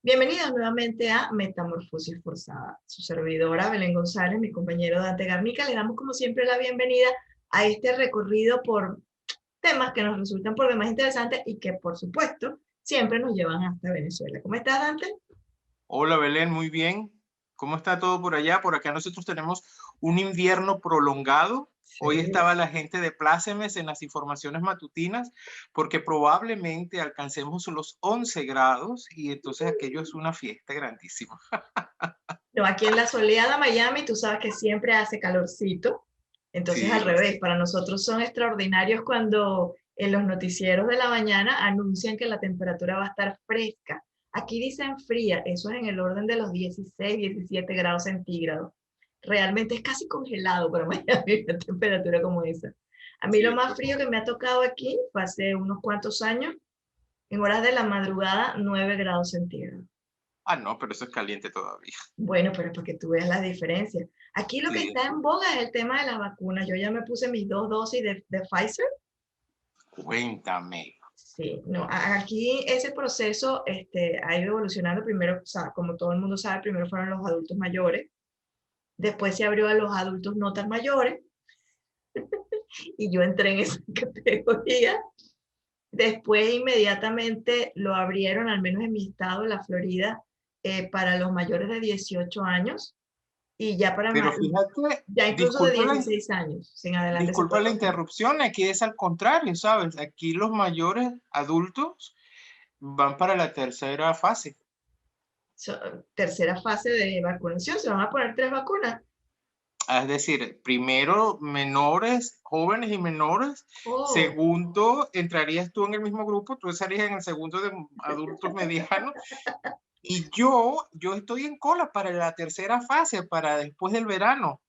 Bienvenidos nuevamente a Metamorfosis Forzada. Su servidora Belén González, mi compañero Dante Garnica, le damos como siempre la bienvenida a este recorrido por temas que nos resultan por demás interesantes y que por supuesto siempre nos llevan hasta Venezuela. ¿Cómo estás, Dante? Hola Belén, muy bien. ¿Cómo está todo por allá? Por acá nosotros tenemos un invierno prolongado. Hoy Sí. estaba la gente de plácemes en las informaciones matutinas porque probablemente alcancemos los 11 grados y entonces aquello es una fiesta grandísima. No, aquí en la soleada Miami, tú sabes que siempre hace calorcito. Entonces, Sí, al lo revés, sé. para nosotros son extraordinarios cuando en los noticieros de la mañana anuncian que la temperatura va a estar fresca. Aquí dicen fría, eso es en el orden de los 16, 17 grados centígrados. Realmente es casi congelado para Miami una temperatura como esa. A mí Sí, lo esto más es frío que me ha tocado aquí fue hace unos cuantos años, en horas de la madrugada, 9 grados centígrados. Ah, no, pero eso es caliente todavía. Bueno, pero para que tú veas las diferencias. Aquí lo que Sí, está en boga es el tema de las vacunas. Yo ya me puse mis 2 dosis de Pfizer. cuéntame. Sí, no, aquí ese proceso ha ido evolucionando. Primero, o sea, como todo el mundo sabe, primero fueron los adultos mayores, después se abrió a los adultos no tan mayores, y yo entré en esa categoría. Después, inmediatamente lo abrieron, al menos en mi estado, la Florida, para los mayores de 18 años. Y ya Pero fíjate, ya incluso de disculpa 16 años, sin adelante se disculpa puede la vacunar. interrupción, aquí es al contrario, ¿sabes? Aquí los mayores adultos van para la tercera fase. Tercera fase de vacunación, se van a poner 3 vacunas. Es decir, primero menores, jóvenes y menores. Oh, Segundo, entrarías tú en el mismo grupo, tú estarías en el segundo de adultos medianos. Y yo estoy en cola para la tercera fase, para después del verano.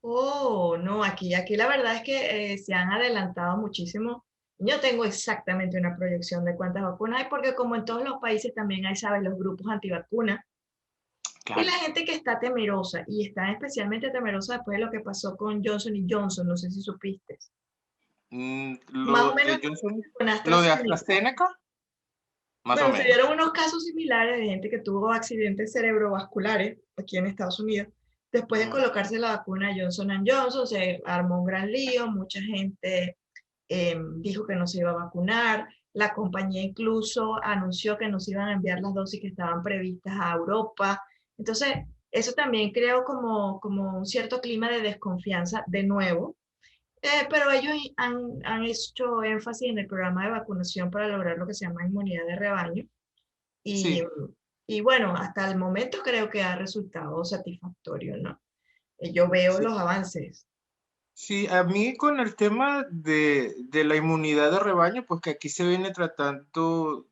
oh, no, aquí la verdad es que se han adelantado muchísimo. Yo tengo exactamente una proyección de cuántas vacunas hay, porque como en todos los países también hay, ¿sabes?, los grupos antivacunas. Y la Claro. gente que está temerosa, y está especialmente temerosa después de lo que pasó con Johnson y Johnson, no sé si supiste. Más o Lo menos de Johnson, con lo de AstraZeneca. AstraZeneca, más o Bueno, se menos. dieron unos casos similares de gente que tuvo accidentes cerebrovasculares aquí en Estados Unidos. Después de Ujú. colocarse la vacuna Johnson Johnson, se armó un gran lío, mucha gente dijo que no se iba a vacunar, la compañía incluso anunció que nos iban a enviar las dosis que estaban previstas a Europa. Entonces, eso también creó como un cierto clima de desconfianza de nuevo, pero ellos han hecho énfasis en el programa de vacunación para lograr lo que se llama inmunidad de rebaño. Y, Sí, y bueno, hasta el momento creo que ha resultado satisfactorio, ¿no? Yo veo sí. los avances. Sí, a mí con el tema de la inmunidad de rebaño, pues que aquí se viene tratando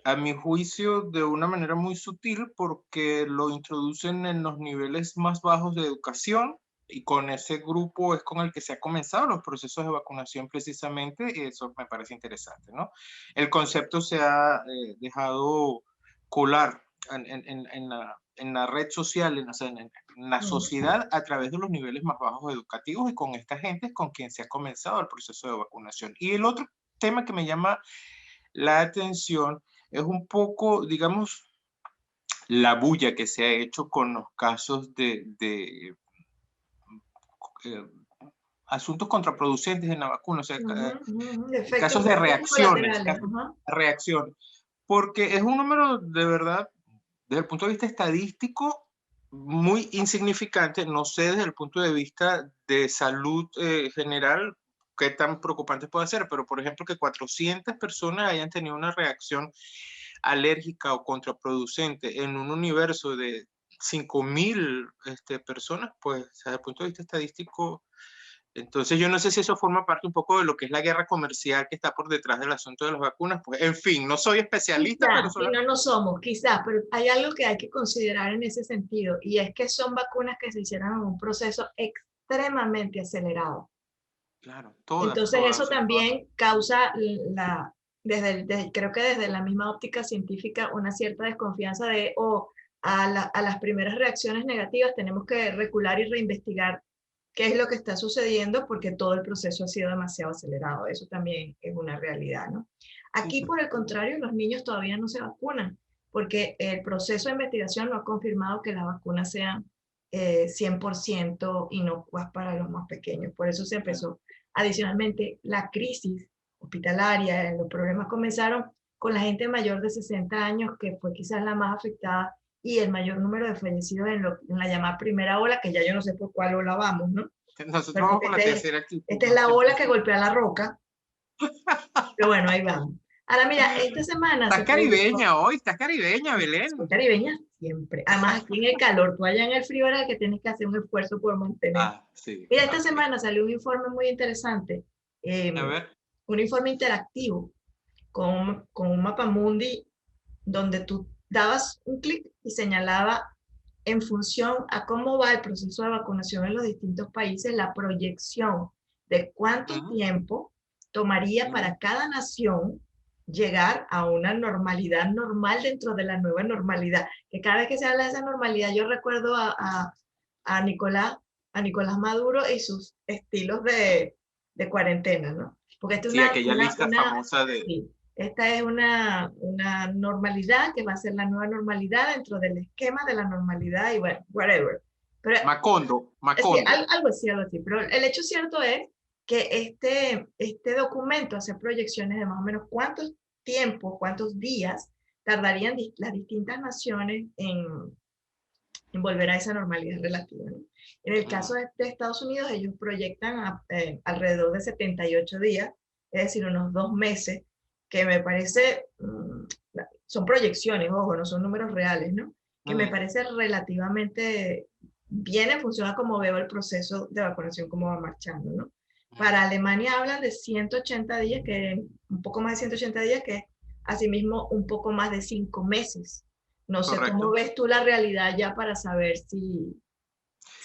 a mi juicio, de una manera muy sutil, porque lo introducen en los niveles más bajos de educación y con ese grupo es con el que se ha comenzado los procesos de vacunación precisamente, y eso me parece interesante, ¿no? El concepto se ha dejado colar en la red social, o sea, en la Mm. sociedad a través de los niveles más bajos educativos y con esta gente es con quien se ha comenzado el proceso de vacunación. Y el otro tema que me llama la atención es un poco, digamos, la bulla que se ha hecho con los casos de eh, asuntos contraproducentes en la vacuna, o sea, Ujú, ujú. casos de Efectos reacciones, colaterales. Ajá. porque es un número de verdad, desde el punto de vista estadístico, muy insignificante, no sé desde el punto de vista de salud general qué tan preocupante puede ser, pero por ejemplo que 400 personas hayan tenido una reacción alérgica o contraproducente en un universo de 5.000 personas, pues desde el punto de vista estadístico, entonces yo no sé si eso forma parte un poco de lo que es la guerra comercial que está por detrás del asunto de las vacunas, pues en fin, no soy especialista, pero Quizás, y solamente... no somos, quizás, pero hay algo que hay que considerar en ese sentido, y es que son vacunas que se hicieron en un proceso extremadamente acelerado. Claro, todas, Entonces todas, o eso sea, todas. también causa creo que desde la misma óptica científica, una cierta desconfianza de, a las primeras reacciones negativas tenemos que recular y reinvestigar qué es lo que está sucediendo porque todo el proceso ha sido demasiado acelerado. Eso también es una realidad, ¿no? Sí, Aquí, sí. por el contrario, los niños todavía no se vacunan porque el proceso de investigación no ha confirmado que las vacunas sean 100% inocuas para los más pequeños. Por eso se empezó. Adicionalmente, la crisis hospitalaria, los problemas comenzaron con la gente mayor de 60 años, que fue quizás la más afectada, y el mayor número de fallecidos en la llamada primera ola, que ya yo no sé por cuál ola vamos, ¿no? Nosotros Pero vamos porque por la tercera aquí. esta es la ola que golpea la roca, pero bueno, ahí vamos. Ahora mira, esta semana Estás se publicó, caribeña hoy, estás caribeña, soy Belén. caribeña siempre, además aquí en el calor, tú allá en el frío era el que tienes que hacer un esfuerzo por mantener. Ah, sí, Mira, esta ok. semana salió un informe muy interesante, A ver. un informe interactivo con un mapamundi donde tú dabas un clic y señalaba en función a cómo va el proceso de vacunación en los distintos países, la proyección de cuánto Ujú, tiempo tomaría ujú, para cada nación llegar a una normalidad normal dentro de la nueva normalidad. Que cada vez que se habla de esa normalidad, yo recuerdo a Nicolás, a Nicolás Maduro y sus estilos de cuarentena, ¿no? Porque esta es sí, aquella lista famosa de... sí, esta es una normalidad que va a ser la nueva normalidad dentro del esquema de la normalidad y bueno, whatever. Pero Macondo, sí, Macondo. algo así. Pero el hecho cierto es que este documento hace proyecciones de más o menos cuántos tiempos, cuántos días tardarían las distintas naciones en volver a esa normalidad relativa, ¿no? En el caso Ujú, de Estados Unidos, ellos proyectan alrededor de 78 días, es decir, unos 2 meses, que me parece, son proyecciones, ojo, no son números reales, ¿no? Que me ujú, parece relativamente bien en función a cómo veo el proceso de vacunación, cómo va marchando, ¿no? ujú. Para Alemania hablan de 180 días, que un poco más de 180 días, que es asimismo un poco más de 5 meses. No sé cómo Correcto. ves tú la realidad ya para saber si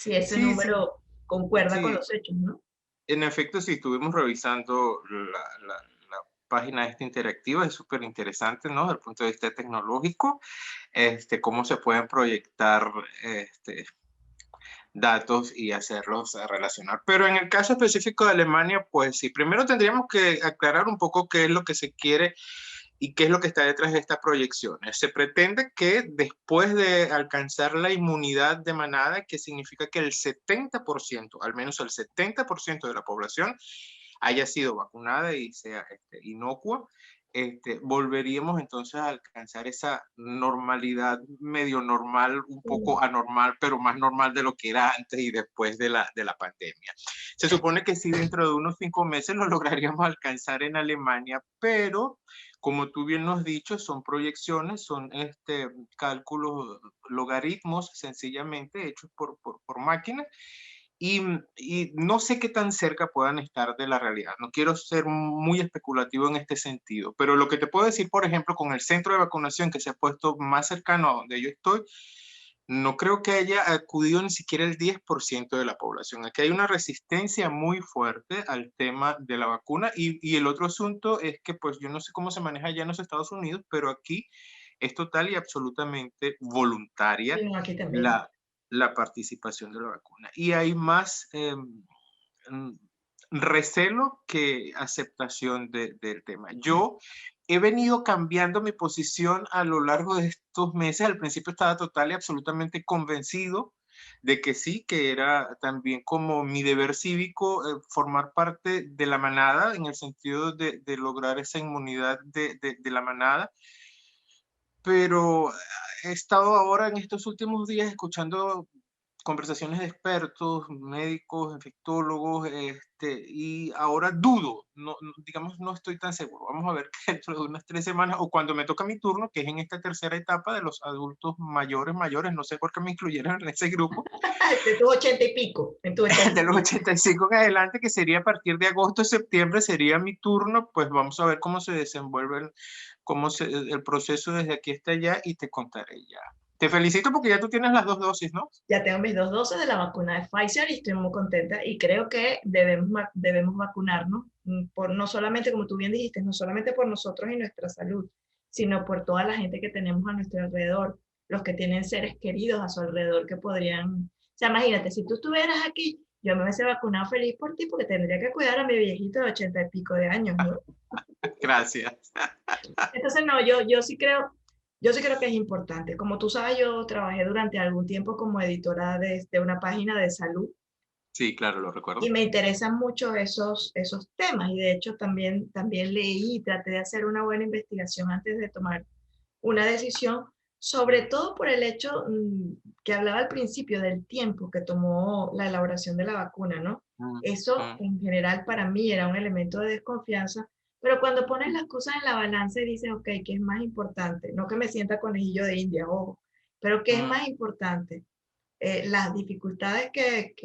ese Sí, sí, número concuerda con sí. los hechos, ¿no? En efecto, sí, estuvimos revisando la página esta interactiva, es súper interesante, ¿no? Desde el punto de vista tecnológico, cómo se pueden proyectar este, datos y hacerlos relacionar. Pero en el caso específico de Alemania, pues sí, primero tendríamos que aclarar un poco qué es lo que se quiere y qué es lo que está detrás de estas proyecciones. Se pretende que después de alcanzar la inmunidad de manada, que significa que el 70%, al menos el 70% de la población haya sido vacunada y sea inocua, volveríamos entonces a alcanzar esa normalidad medio normal, un poco anormal, pero más normal de lo que era antes y después de la pandemia. Se supone que sí, dentro de unos 5 meses lo lograríamos alcanzar en Alemania, pero como tú bien nos has dicho, son proyecciones, son cálculos, logaritmos sencillamente hechos por máquinas y no sé qué tan cerca puedan estar de la realidad. No quiero ser muy especulativo en este sentido, pero lo que te puedo decir, por ejemplo, con el centro de vacunación que se ha puesto más cercano a donde yo estoy, no creo que haya acudido ni siquiera el 10% de la población. Aquí hay una resistencia muy fuerte al tema de la vacuna y el otro asunto es que pues yo no sé cómo se maneja allá en los Estados Unidos, pero aquí es total y absolutamente voluntaria Sí, no, aquí también. la, la participación de la vacuna. Y hay más mm, recelo que aceptación del tema. Yo he venido cambiando mi posición a lo largo de estos meses. Al principio estaba total y absolutamente convencido de que sí, que era también como mi deber cívico formar parte de la manada en el sentido de lograr esa inmunidad de la manada, pero he estado ahora en estos últimos días escuchando conversaciones de expertos, médicos, infectólogos, y ahora dudo, digamos, no estoy tan seguro. Vamos a ver que dentro de unas 3 semanas o cuando me toca mi turno, que es en esta tercera etapa de los adultos mayores, no sé por qué me incluyeron en ese grupo, De tus 80 y pico, en tus ochenta de y los pico. 85 en adelante, que sería a partir de agosto, septiembre, sería mi turno, pues vamos a ver cómo se desenvuelve el proceso desde aquí hasta allá y te contaré ya. Te felicito porque ya tú tienes las 2 dosis, ¿no? Ya tengo mis 2 dosis de la vacuna de Pfizer y estoy muy contenta y creo que debemos vacunarnos, por, no solamente, como tú bien dijiste, no solamente por nosotros y nuestra salud, sino por toda la gente que tenemos a nuestro alrededor, los que tienen seres queridos a su alrededor que podrían, o sea, imagínate, si tú estuvieras aquí, yo me hubiese vacunado feliz por ti porque tendría que cuidar a mi viejito de 80 y pico de años, ¿no? Gracias. Entonces, no, yo sí creo que es importante. Como tú sabes, yo trabajé durante algún tiempo como editora de una página de salud Sí, claro, lo y recuerdo. me interesan mucho esos temas. Y de hecho también leí y traté de hacer una buena investigación antes de tomar una decisión, sobre todo por el hecho que hablaba al principio del tiempo que tomó la elaboración de la vacuna, ¿no? Mm, Eso mm, en general para mí era un elemento de desconfianza, pero cuando pones las cosas en la balanza y dices, ok, ¿qué es más importante? No que me sienta conejillo de India, ojo, pero ¿qué es mm, más importante? Las dificultades que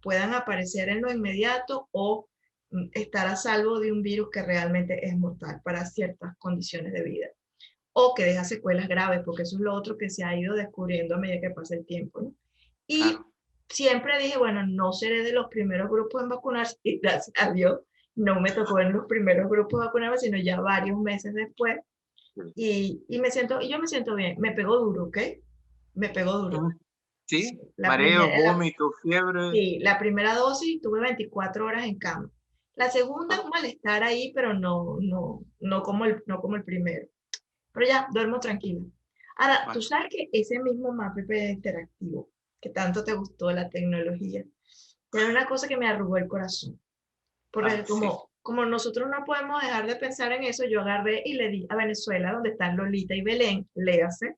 puedan aparecer en lo inmediato o estar a salvo de un virus que realmente es mortal para ciertas condiciones de vida o que deja secuelas graves, porque eso es lo otro que se ha ido descubriendo a medida que pasa el tiempo, ¿no? Y claro. siempre dije, bueno, no seré de los primeros grupos en vacunarse, y gracias a Dios no me tocó en los primeros grupos vacunarme, sino ya varios meses después, Sí. y yo me siento bien, me pegó duro, ¿ok? Me pegó duro. Mm, Sí, sí, mareo, vómito, fiebre. sí, la primera dosis tuve 24 horas en cama. La segunda, Ah, un malestar ahí, pero no como el primero. Pero ya, duermo tranquilo. Ahora, tú vale. sabes que ese mismo mapa interactivo, que tanto te gustó la tecnología, tiene una cosa que me arrugó el corazón. Ah, Porque sí. como nosotros no podemos dejar de pensar en eso, yo agarré y le di a Venezuela, donde están Lolita y Belén, léase,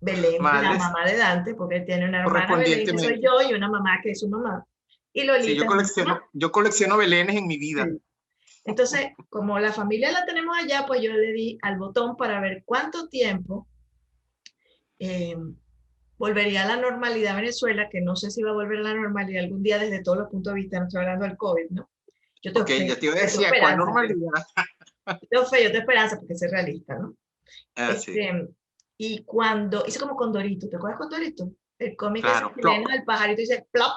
Belén, la Madres, mamá de Dante, porque él tiene una hermana Belén que soy correspondientemente. yo y una mamá que es su mamá. Y Sí, Lolita es mi mamá. yo colecciono belenes en mi vida. Sí. Entonces, como la familia la tenemos allá, pues yo le di al botón para ver cuánto tiempo eh, volvería a la normalidad Venezuela, que no sé si va a volver a la normalidad algún día desde todos los puntos de vista, no estoy hablando del COVID, ¿no? Yo tengo Ok, fe, ya te iba a yo tengo decir, ¿cuál esperanza, pues. normalidad? Yo tengo fe, yo tengo esperanza porque es realista, ¿no? Ah, sí, Este, y cuando, hice como Condorito, ¿te acuerdas de Condorito? El cómic ese claro, plop, chileno del pajarito dice plop,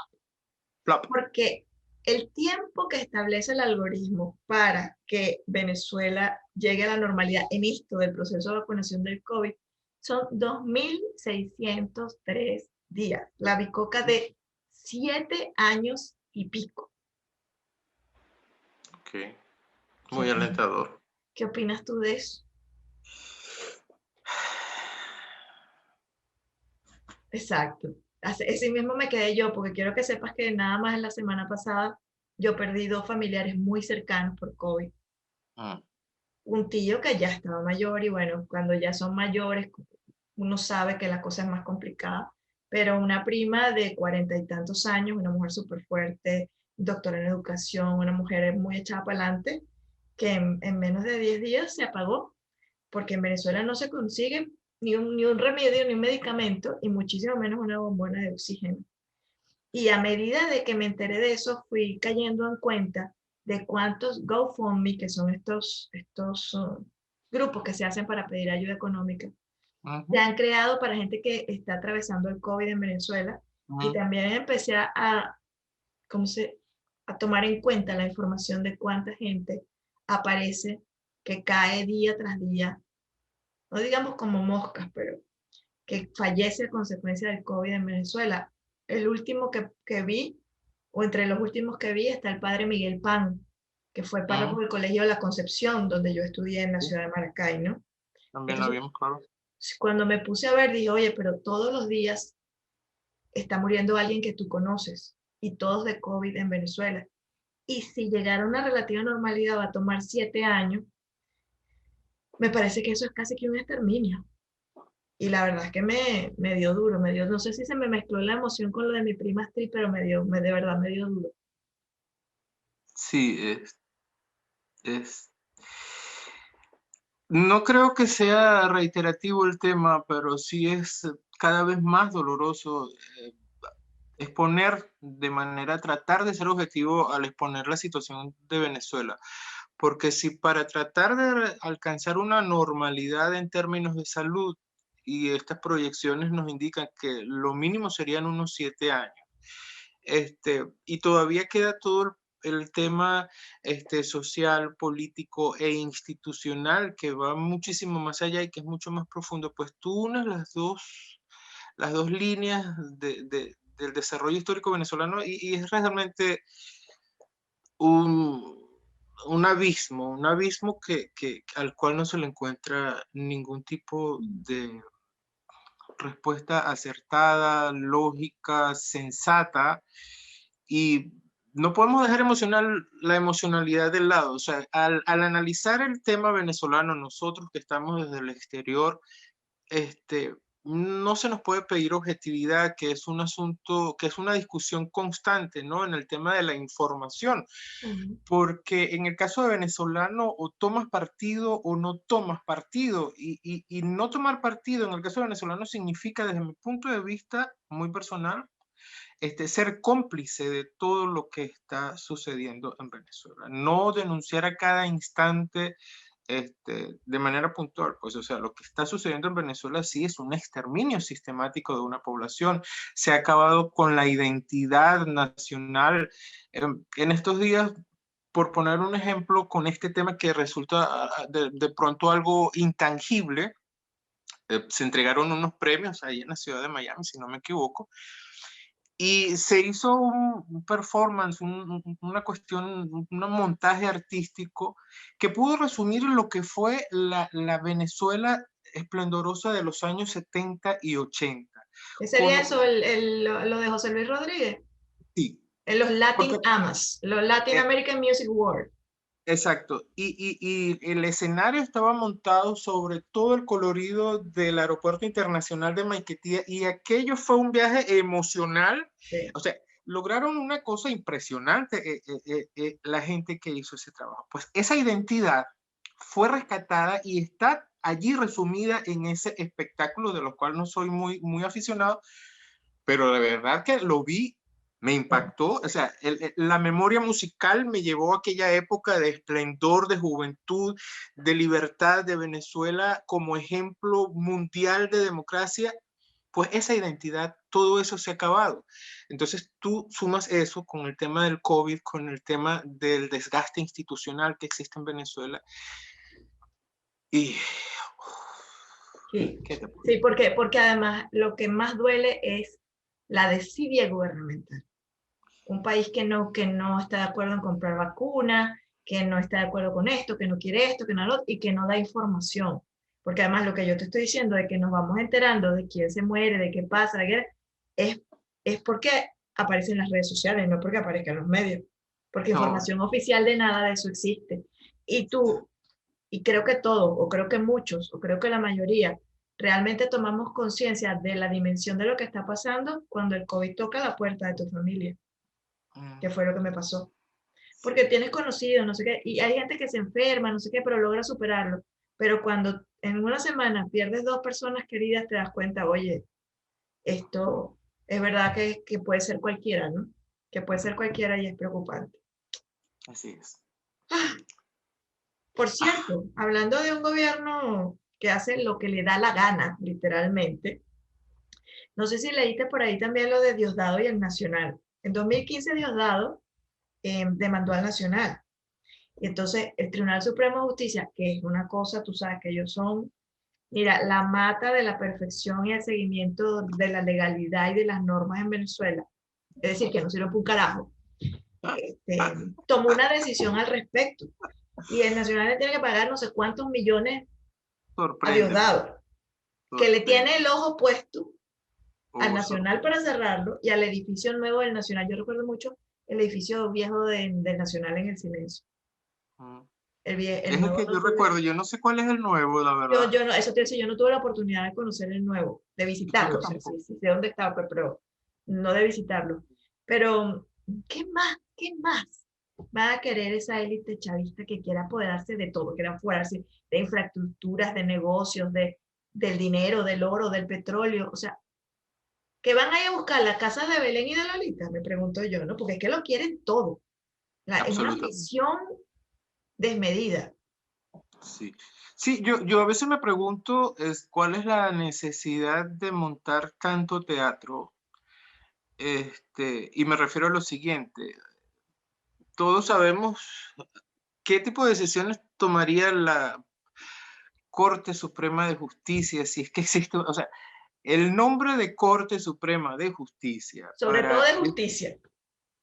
plop. porque el tiempo que establece el algoritmo para que Venezuela llegue a la normalidad en esto del proceso de vacunación del COVID son 2.603 días. La bicoca de 7 años y pico. Ok, ¿Qué muy opinas? alentador. ¿Qué opinas tú de eso? Exacto. Así mismo me quedé yo, porque quiero que sepas que nada más en la semana pasada yo perdí 2 familiares muy cercanos por COVID. Mm, Un tío que ya estaba mayor y bueno, cuando ya son mayores, uno sabe que la cosa es más complicada, pero una prima de 40 y tantos años, una mujer súper fuerte, doctora en educación, una mujer muy echada para adelante, que en menos de 10 días se apagó, porque en Venezuela no se consigue ni un remedio, ni un medicamento, y muchísimo menos una bombona de oxígeno. Y a medida de que me enteré de eso, fui cayendo en cuenta de cuántos GoFundMe, que son estos grupos que se hacen para pedir ayuda económica, se ujú, han creado para gente que está atravesando el COVID en Venezuela. Y ujú. también empecé ¿cómo se, a tomar en cuenta la información de cuánta gente aparece que cae día tras día, no digamos como moscas, pero que fallece a consecuencia del COVID en Venezuela. El último que vi, o entre los últimos que vi, está el padre Miguel Pan, que fue párroco Mm, del Colegio de la Concepción, donde yo estudié en la sí, ciudad de Maracay, ¿no? también lo Entonces, vimos, claro. cuando me puse a ver, dije, oye, pero todos los días está muriendo alguien que tú conoces, y todos de COVID en Venezuela. Y si llegara a una relativa normalidad va a tomar 7 años, me parece que eso es casi que un exterminio. Y la verdad es que me dio duro, no sé si se me mezcló la emoción con lo de mi prima Astrid, pero de verdad me dio duro. Sí, es, no creo que sea reiterativo el tema, pero sí es cada vez más doloroso exponer de manera, tratar de ser objetivo al exponer la situación de Venezuela. Porque si para tratar de alcanzar una normalidad en términos de salud y estas proyecciones nos indican que lo mínimo serían unos 7 años. Y todavía queda todo el tema social, político e institucional que va muchísimo más allá y que es mucho más profundo. Pues tú unes las dos líneas del desarrollo histórico venezolano y es realmente un, un abismo al cual no se le encuentra ningún tipo de respuesta acertada, lógica, sensata, y no podemos dejar la emocionalidad del lado. O sea, al analizar el tema venezolano, nosotros que estamos desde el exterior, no se nos puede pedir objetividad, que es un asunto, que es una discusión constante, ¿no? En el tema de la información, porque en el caso de venezolano o tomas partido o no tomas partido, y no tomar partido en el caso de venezolano significa, desde mi punto de vista muy personal, ser cómplice de todo lo que está sucediendo en Venezuela, no denunciar a cada instante de manera puntual. Pues, o sea, lo que está sucediendo en Venezuela sí es un exterminio sistemático de una población, se ha acabado con la identidad nacional. En estos días, por poner un ejemplo con este tema que resulta de pronto algo intangible, se entregaron unos premios ahí en la ciudad de Miami, si no me equivoco, y se hizo un performance, una cuestión, un montaje artístico que pudo resumir lo que fue la Venezuela esplendorosa de los años 70 y 80. ¿Qué sería eso, lo de José Luis Rodríguez? Sí, En los Latin porque, AMAs, los Latin eh, American Music Awards. exacto. Y el escenario estaba montado sobre todo el colorido del Aeropuerto Internacional de Maiquetía, y aquello fue un viaje emocional. Sí. O sea, lograron una cosa impresionante la gente que hizo ese trabajo. Pues esa identidad fue rescatada y está allí resumida en ese espectáculo, de lo cual no soy muy aficionado, pero de verdad que lo vi, me impactó. O sea, la memoria musical me llevó a aquella época de esplendor, de juventud, de libertad de Venezuela como ejemplo mundial de democracia. Pues esa identidad, todo eso se ha acabado. Entonces tú sumas eso con el tema del COVID, con el tema del desgaste institucional que existe en Venezuela, y Sí, ¿qué te puedo sí, decir? porque además lo que más duele es la desidia gubernamental. Un país que no está de acuerdo en comprar vacunas, que no está de acuerdo con esto, que no quiere esto, que no lo, y que no da información. Porque además lo que yo te estoy diciendo de que nos vamos enterando de quién se muere, de qué pasa, la guerra, es, es porque aparece en las redes sociales, no porque aparezca en los medios. Porque No, información oficial de nada de eso existe. Y tú, y creo que todos, o creo que muchos, o creo que la mayoría, realmente tomamos conciencia de la dimensión de lo que está pasando cuando el COVID toca la puerta de tu familia, que fue lo que me pasó. Porque tienes conocido, no sé qué, y hay gente que se enferma, no sé qué, pero logra superarlo. Pero cuando en una semana pierdes 2 personas queridas, te das cuenta, oye, esto es verdad que puede ser cualquiera, ¿no? Que puede ser cualquiera y es preocupante. así es. Por cierto, hablando de un gobierno que hace lo que le da la gana, literalmente, no sé si leíste por ahí también lo de Diosdado y el Nacional. En 2015 Diosdado demandó al Nacional. Y entonces el Tribunal Supremo de Justicia, que es una cosa, tú sabes que ellos son, mira, la mata de la perfección y el seguimiento de la legalidad y de las normas en Venezuela, es decir, que no sirven para un carajo, tomó una decisión al respecto. Y el Nacional le tiene que pagar no sé cuántos millones a Sorpréndeme, Diosdado, que le tiene el sorpréndeme. ojo puesto al Oh, Nacional para sorprende. cerrarlo y al edificio nuevo del Nacional. Yo recuerdo mucho el edificio viejo del Nacional en el Silencio. Mm. El Es el nuevo que no yo tuve. recuerdo, yo no sé cuál es el nuevo, la verdad. Yo no, eso te decía, yo no tuve la oportunidad de conocer el nuevo, de Yo visitarlo, o sea, sí, tampoco. sí sé dónde estaba, pero no de visitarlo. Pero, ¿qué más? ¿Qué más va a querer esa élite chavista que quiera apoderarse de todo, quiera apoderarse de infraestructuras, de negocios, del dinero, del oro, del petróleo? O sea, que van a ir a buscar las casas de Belén y de Lolita, me pregunto yo, ¿no? Porque es que lo quieren todo. Es una Absolutamente. ambición desmedida. Sí. Sí, yo a veces me pregunto cuál es la necesidad de montar tanto teatro. Y me refiero a lo siguiente, todos sabemos qué tipo de decisiones tomaría la Corte Suprema de Justicia si es que existe, o sea, el nombre de Corte Suprema de Justicia Sobre todo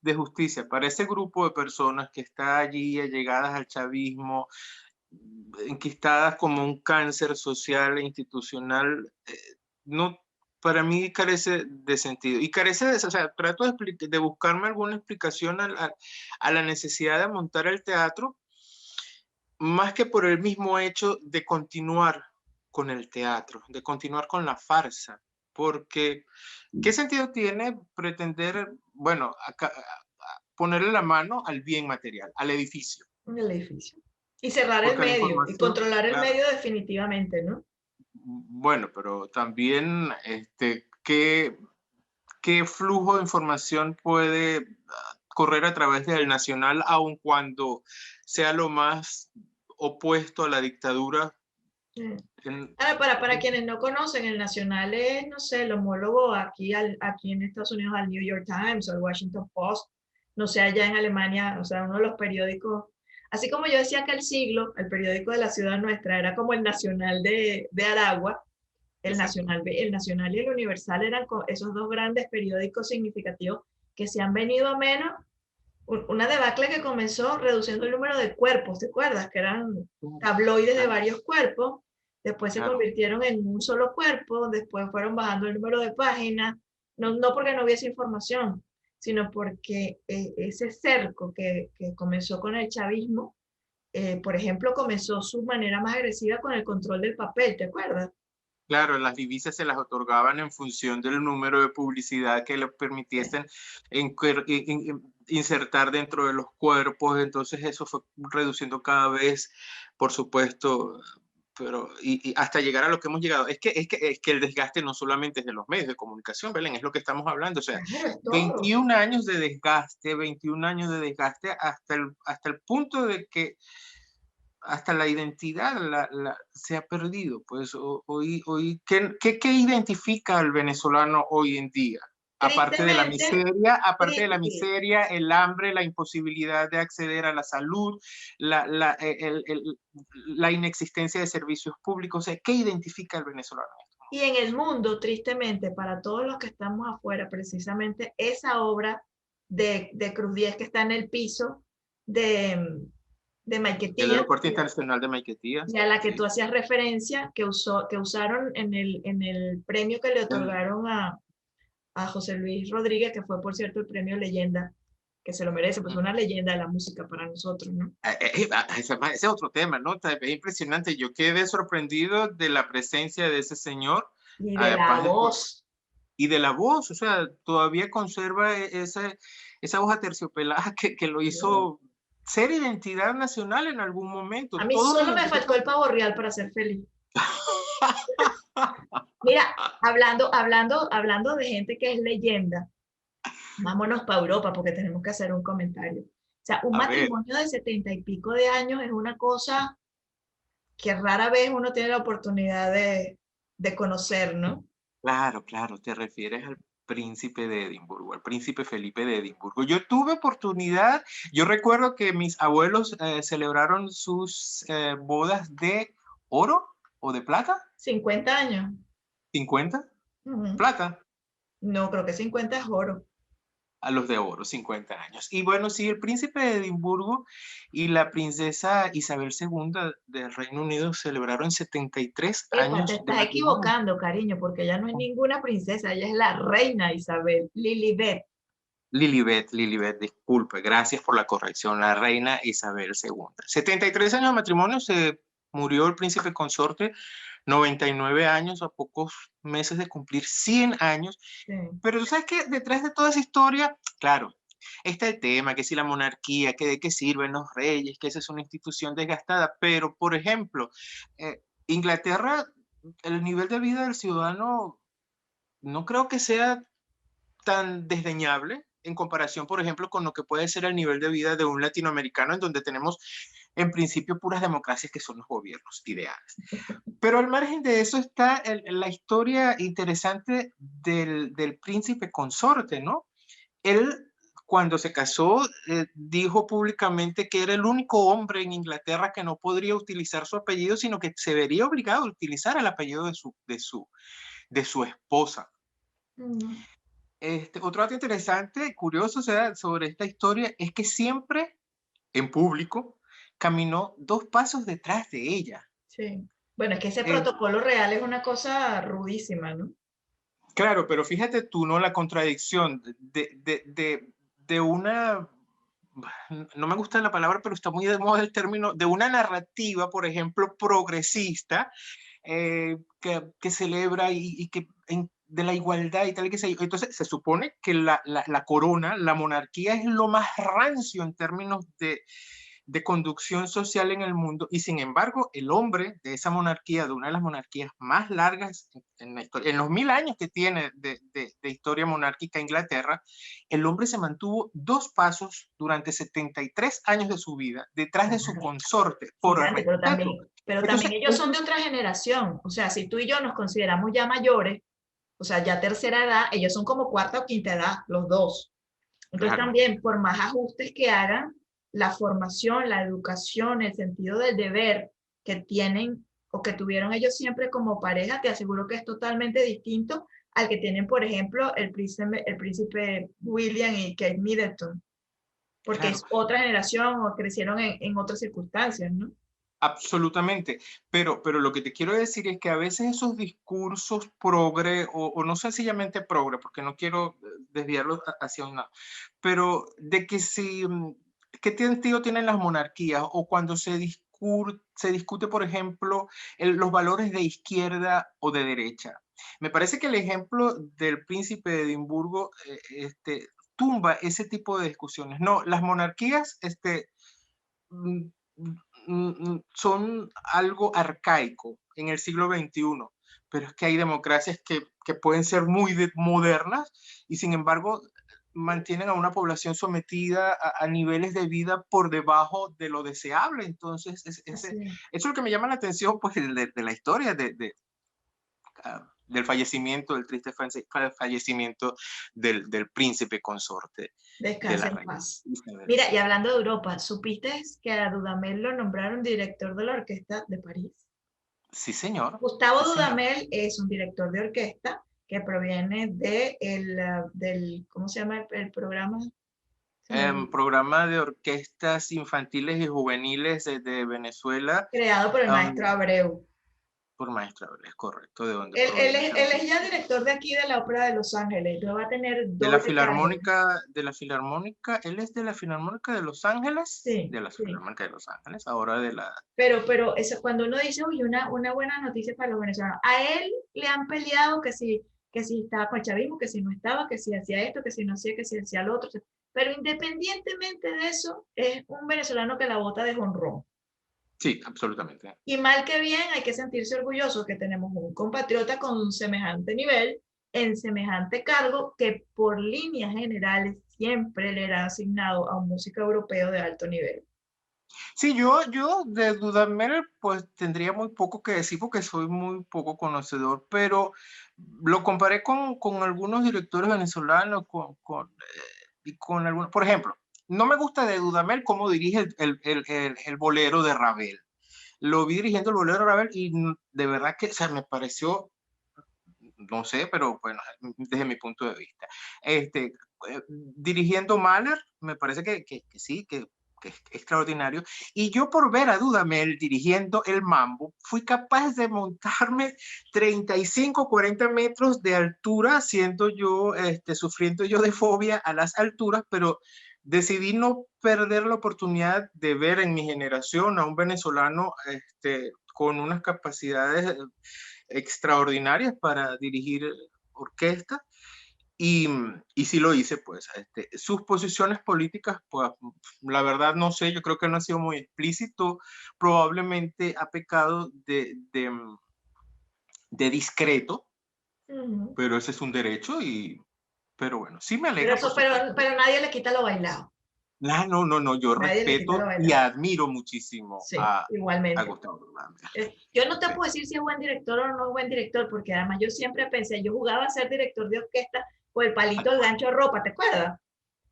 de justicia. para ese grupo de personas que está allí allegadas al chavismo, enquistadas como un cáncer social e institucional, no, para mí carece de sentido. Y carece de, o sea, trato de buscarme alguna explicación a la necesidad de montar el teatro, más que por el mismo hecho de continuar con el teatro, de continuar con la farsa. Porque, ¿qué sentido tiene pretender, bueno, ponerle la mano al bien material, al edificio? En el edificio. Y cerrar el Porque la medio y información, controlar el claro, medio definitivamente, ¿no? bueno, pero también, ¿qué flujo de información puede correr a través del Nacional, aun cuando sea lo más opuesto a la dictadura? Mm. En- Ahora, para quienes no conocen, el Nacional es, no sé, el homólogo aquí, aquí en Estados Unidos al New York Times o al Washington Post, no sé, allá en Alemania, o sea, uno de los periódicos, así como yo decía que El Siglo, el periódico de la ciudad nuestra, era como el Nacional de Aragua, Exacto. El Nacional y el Universal eran esos dos grandes periódicos significativos que se han venido a menos. Una debacle que comenzó reduciendo el número de cuerpos, ¿te acuerdas? Que eran tabloides de Claro, varios cuerpos, después se claro. convirtieron en un solo cuerpo, después fueron bajando el número de páginas, no porque no hubiese información, sino porque ese cerco que comenzó con el chavismo, por ejemplo, comenzó su manera más agresiva con el control del papel, ¿te acuerdas? Claro, las divisas se las otorgaban en función del número de publicidad que les permitiesen insertar dentro de los cuerpos, entonces eso fue reduciendo cada vez, por supuesto, pero y hasta llegar a lo que hemos llegado. Es que el desgaste no solamente es de los medios de comunicación, Belén, es lo que estamos hablando, o sea, Claro, es todo. 21 años de desgaste, 21 años de desgaste hasta el punto de que hasta la identidad se ha perdido. Pues hoy ¿qué identifica al venezolano hoy en día? Tristemente, Aparte de la sí. miseria, el hambre, la imposibilidad de acceder a la salud, la inexistencia de servicios públicos. O sea, ¿qué identifica al venezolano? Y en el mundo, tristemente, para todos los que estamos afuera, precisamente esa obra de Cruz Diez que está en el piso de, de El Maiquetía, Aeropuerto Internacional de Maiquetía, y a la que sí. tú hacías referencia, que usaron en el premio que le El- otorgaron a José Luis Rodríguez, que fue, por cierto, el premio Leyenda, que se lo merece, pues una leyenda de la música para nosotros, ¿no? ese es otro tema, ¿no? Es impresionante. Yo quedé sorprendido de la presencia de ese señor, Y de a la paz después, voz. y de la voz, o sea, todavía conserva esa voz aterciopelada que lo ¿Sí? hizo ser identidad nacional en algún momento. A mí Todos solo nos me faltó identificamos. el pavo real para ser feliz. Mira, hablando de gente que es leyenda, vámonos para Europa porque tenemos que hacer un comentario. O sea, un A ver, matrimonio de 70 y pico de años es una cosa que rara vez uno tiene la oportunidad de conocer, ¿no? claro, claro, te refieres al príncipe de Edimburgo, al príncipe Felipe de Edimburgo. Yo tuve oportunidad, yo recuerdo que mis abuelos celebraron sus bodas de oro o de plata, 50 años. 50 Ujú. plata, No, creo que 50 es oro. a los de oro, 50 años. Y bueno, sí, el príncipe de Edimburgo y la princesa Isabel II del Reino Unido celebraron 73 Epa, te años de estás matrimonio. equivocando, cariño, porque ella no es ninguna princesa, ella es la reina Isabel, Lilibet. Lilibet, disculpe, gracias por la corrección, la reina Isabel II. 73 años de matrimonio, se murió el príncipe consorte, 99 años, a pocos meses de cumplir 100 años. Sí. Pero tú sabes que detrás de toda esa historia, claro, está el tema, que si la monarquía, que de qué sirven los reyes, que esa es una institución desgastada, pero por ejemplo, Inglaterra, el nivel de vida del ciudadano no creo que sea tan desdeñable en comparación, por ejemplo, con lo que puede ser el nivel de vida de un latinoamericano, en donde tenemos en principio puras democracias que son los gobiernos ideales. Pero al margen de eso está la historia interesante del príncipe consorte, ¿no? Él, cuando se casó, dijo públicamente que era el único hombre en Inglaterra que no podría utilizar su apellido, sino que se vería obligado a utilizar el apellido de su esposa. Mm. Otro dato interesante, curioso, o sea, sobre esta historia es que siempre en público caminó 2 pasos detrás de ella. Sí. Bueno, es que ese Eh, protocolo real es una cosa rudísima, ¿no? claro, pero fíjate tú, ¿no? La contradicción de una, no me gusta la palabra, pero está muy de moda el término, de una narrativa, por ejemplo, progresista, que celebra y que de la igualdad y tal y que se. Entonces se supone que la corona, la monarquía es lo más rancio en términos de conducción social en el mundo, y sin embargo el hombre de esa monarquía, de una de las monarquías más largas en la historia, en los 1000 años que tiene de historia monárquica Inglaterra, el hombre se mantuvo 2 pasos durante 73 años de su vida detrás de su consorte por Gigante, respeto. pero también Entonces, ellos son de otra generación. O sea, si tú y yo nos consideramos ya mayores, o sea, ya tercera edad, ellos son como cuarta o quinta edad, los dos. Entonces claro, también, por más ajustes que hagan, la formación, la educación, el sentido del deber que tienen o que tuvieron ellos siempre como pareja, te aseguro que es totalmente distinto al que tienen, por ejemplo, el príncipe William y Kate Middleton, porque claro. es otra generación o crecieron en otras circunstancias, ¿no? Absolutamente, pero lo que te quiero decir es que a veces esos discursos progre, o no sencillamente progre, porque no quiero desviarlo hacia un lado, pero de que si, ¿qué sentido tienen las monarquías? O cuando se discute, por ejemplo, los valores de izquierda o de derecha. Me parece que el ejemplo del príncipe de Edimburgo tumba ese tipo de discusiones. No, las monarquías, mm, son algo arcaico en el siglo XXI, pero es que hay democracias que pueden ser muy modernas y sin embargo mantienen a una población sometida a niveles de vida por debajo de lo deseable. Entonces, eso Así es. es lo que me llama la atención pues, de la historia del fallecimiento, del triste fallecimiento del príncipe consorte de Descansa la en reina paz. Isabel. Mira, y Sí, hablando de Europa, ¿supiste que a Dudamel lo nombraron director de la Orquesta de París? sí, señor. Gustavo Sí, señor. Dudamel es un director de orquesta que proviene del, ¿cómo se llama el programa? Se me olvidó. Programa de orquestas infantiles y juveniles de Venezuela, Creado por el maestro am, Abreu. por Maestra, es correcto, de donde Él proviene es, él también. es ya director de aquí de la Ópera de Los Ángeles. Luego va a tener doble cargo. De la Filarmónica, él es de la Filarmónica de Los Ángeles, Sí, de la sí. Filarmónica de Los Ángeles, ahora de la. Pero eso, cuando uno dice, uy, una buena noticia para los venezolanos, a él le han peleado que si estaba con el chavismo, que si no estaba, que si hacía esto, que si no hacía, que si hacía lo otro. Pero independientemente de eso, es un venezolano que la bota de jonrón. Sí, absolutamente. Y mal que bien, hay que sentirse orgulloso que tenemos un compatriota con un semejante nivel, en semejante cargo, que por líneas generales siempre le era asignado a un músico europeo de alto nivel. Sí, yo de Dudamel pues tendría muy poco que decir porque soy muy poco conocedor, pero lo comparé con algunos directores venezolanos, y con algunos, por ejemplo, no me gusta de Dudamel cómo dirige el bolero de Ravel. Lo vi dirigiendo el bolero de Ravel y de verdad que, o sea, me pareció, no sé, pero bueno, desde mi punto de vista. Dirigiendo Mahler, me parece que sí, que es extraordinario. Y yo por ver a Dudamel dirigiendo el Mambo, fui capaz de montarme 35, 40 metros de altura, siendo yo, sufriendo yo de fobia a las alturas, pero decidí no perder la oportunidad de ver en mi generación a un venezolano con unas capacidades extraordinarias para dirigir orquesta y sí lo hice, pues. Sus posiciones políticas, pues, la verdad no sé, yo creo que no ha sido muy explícito, probablemente ha pecado de discreto, Uh -huh. pero ese es un derecho pero bueno, sí me alegra, por supuesto. Pero nadie le quita lo bailado. No, yo Nadie le quita respeto lo y bailado. admiro muchísimo Sí, a igualmente. Gustavo Hernández. Yo no te Sí. puedo decir si es buen director o no es buen director, porque además yo siempre pensé, yo jugaba a ser director de orquesta por el palito del gancho de ropa, ¿te acuerdas?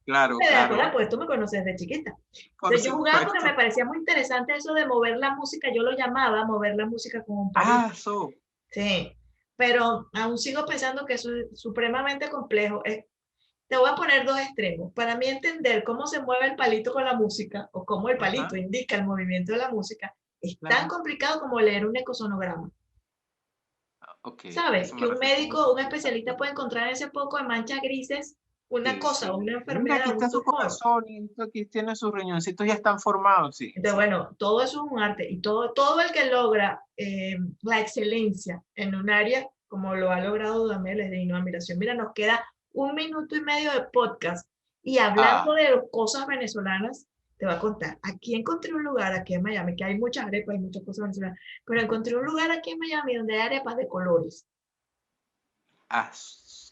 Claro, ¿Te acuerdas? claro, Pues tú me conoces de chiquita. por Entonces yo jugaba porque me supuesto. parecía muy interesante eso de mover la música, yo lo llamaba mover la música con un palito. Ah, so. Sí, pero aún sigo pensando que eso es supremamente complejo. Te voy a poner dos extremos. Para mí entender cómo se mueve el palito con la música o cómo el palito Ajá, indica el movimiento de la música es tan claro. complicado como leer un ecosonograma. Ok, ¿Sabes? eso me Que un resulta muy médico, un complicado. especialista puede encontrar en ese poco de manchas grises una Sí, cosa, sí. una Mira, aquí enfermedad, un está su tumor. corazón y esto aquí tiene sus riñoncitos, ya están formados, sí, Entonces, sí. bueno, todo eso es un arte y todo el que logra la excelencia en un área, como lo ha logrado Dudamel, es de digno de admiración. Mira, nos queda 1 minuto y medio de podcast y hablando Ah, de cosas venezolanas, te voy a contar. Aquí encontré un lugar, aquí en Miami, que hay muchas arepas y muchas cosas venezolanas, pero encontré un lugar aquí en Miami donde hay arepas de colores.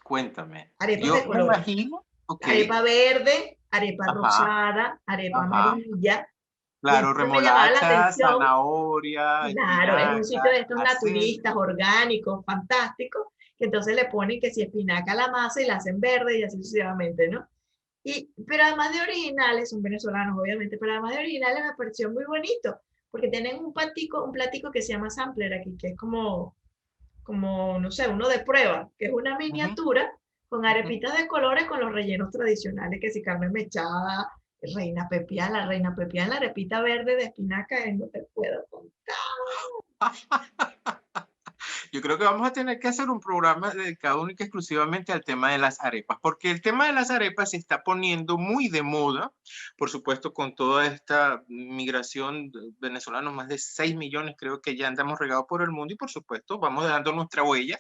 cuéntame. Arepas de Yo me colores. imagino, ok, Arepa verde, arepa ajá, rosada, arepa ajá. amarilla. Y Claro, entonces me llamaba la remolacha, atención. zanahoria, Claro, es un sitio espinaca, de estos aceite. naturistas, orgánicos, fantásticos, que entonces le ponen que si espinaca a la masa y la hacen verde y así sucesivamente, ¿no? Pero además de originales, son venezolanos obviamente, pero además de originales me pareció muy bonito, porque tienen un platico que se llama sampler aquí, que es como, no sé, uno de prueba, que es una Ujú, miniatura con ujú. arepitas de colores con los rellenos tradicionales, que si carne mechada, reina pepiada, la arepita verde de espinaca, no te puedo contar. Yo creo que vamos a tener que hacer un programa dedicado única y exclusivamente al tema de las arepas, porque el tema de las arepas se está poniendo muy de moda, por supuesto, con toda esta migración de venezolanos, más de 6 millones creo que ya andamos regados por el mundo y por supuesto vamos dejando nuestra huella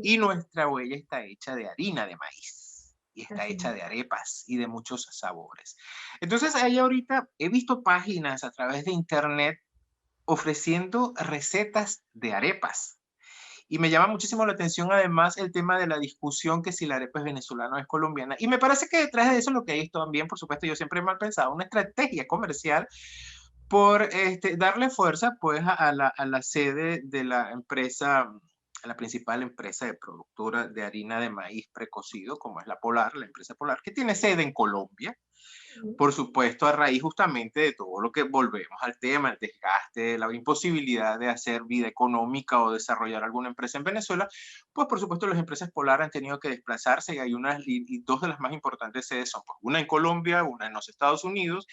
y nuestra huella está hecha de harina de maíz y está Así hecha es. de arepas y de muchos sabores. Entonces, ahí ahorita he visto páginas a través de internet ofreciendo recetas de arepas. Y me llama muchísimo la atención además el tema de la discusión que si la arepa es venezolana o es colombiana. Y me parece que detrás de eso lo que hay es también, por supuesto, yo siempre he mal pensado, una estrategia comercial por darle fuerza pues a la sede de la empresa, a la principal empresa de productora de harina de maíz precocido, como es la Polar, la empresa Polar, que tiene sede en Colombia. Por supuesto, a raíz justamente de todo lo que volvemos al tema, el desgaste, la imposibilidad de hacer vida económica o desarrollar alguna empresa en Venezuela, pues por supuesto las empresas Polar han tenido que desplazarse y hay unas, y dos de las más importantes sedes son pues, una en Colombia, una en los Estados Unidos,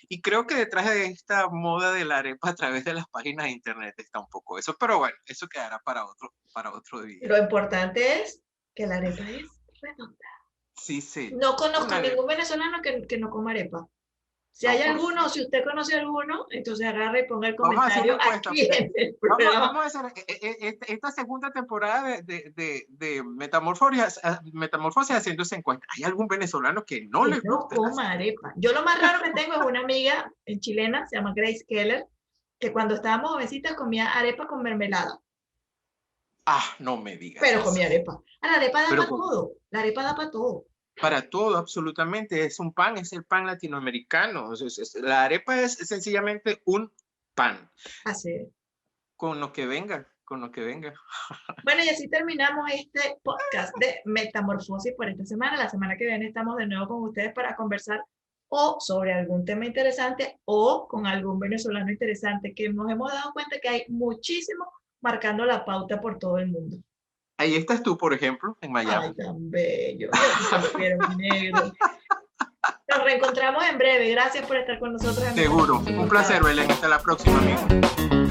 y creo que detrás de esta moda de la arepa a través de las páginas de internet está un poco eso, pero bueno, eso quedará para otro día. Lo importante es que la arepa es redonda. Sí, señor. No conozco Una ningún arepa. venezolano que no coma arepa. Si hay No, por alguno, si supuesto. usted conoce alguno, entonces agarre y ponga el Vamos a hacer una comentario encuesta. aquí en el programa. Vamos a hacer esta segunda temporada de Metamorfosis haciendo esa encuesta. ¿Hay algún venezolano que no Que le no guste las coma arepas? arepa. Yo lo más raro que tengo es una amiga en chilena, se llama Grace Keller, que cuando estábamos jovencitas comía arepa con mermelada, Ah, no me digas pero eso. comía arepa. La arepa da Pero para todo, la arepa da para todo. para todo, absolutamente. Es un pan, es el pan latinoamericano. La arepa es sencillamente un pan, Así. con lo que venga, con lo que venga. Bueno, y así terminamos este podcast de Metamorfosis por esta semana. La semana que viene estamos de nuevo con ustedes para conversar o sobre algún tema interesante o con algún venezolano interesante que nos hemos dado cuenta que hay muchísimo marcando la pauta por todo el mundo. Ahí estás tú, por ejemplo, en Ay, Miami. tan bello. Yo sí te lo quiero, mi negro. Nos reencontramos en breve. Gracias por estar con nosotros en Seguro. Metamorfosis Un por placer, cada. Belén. Hasta la próxima, amigo.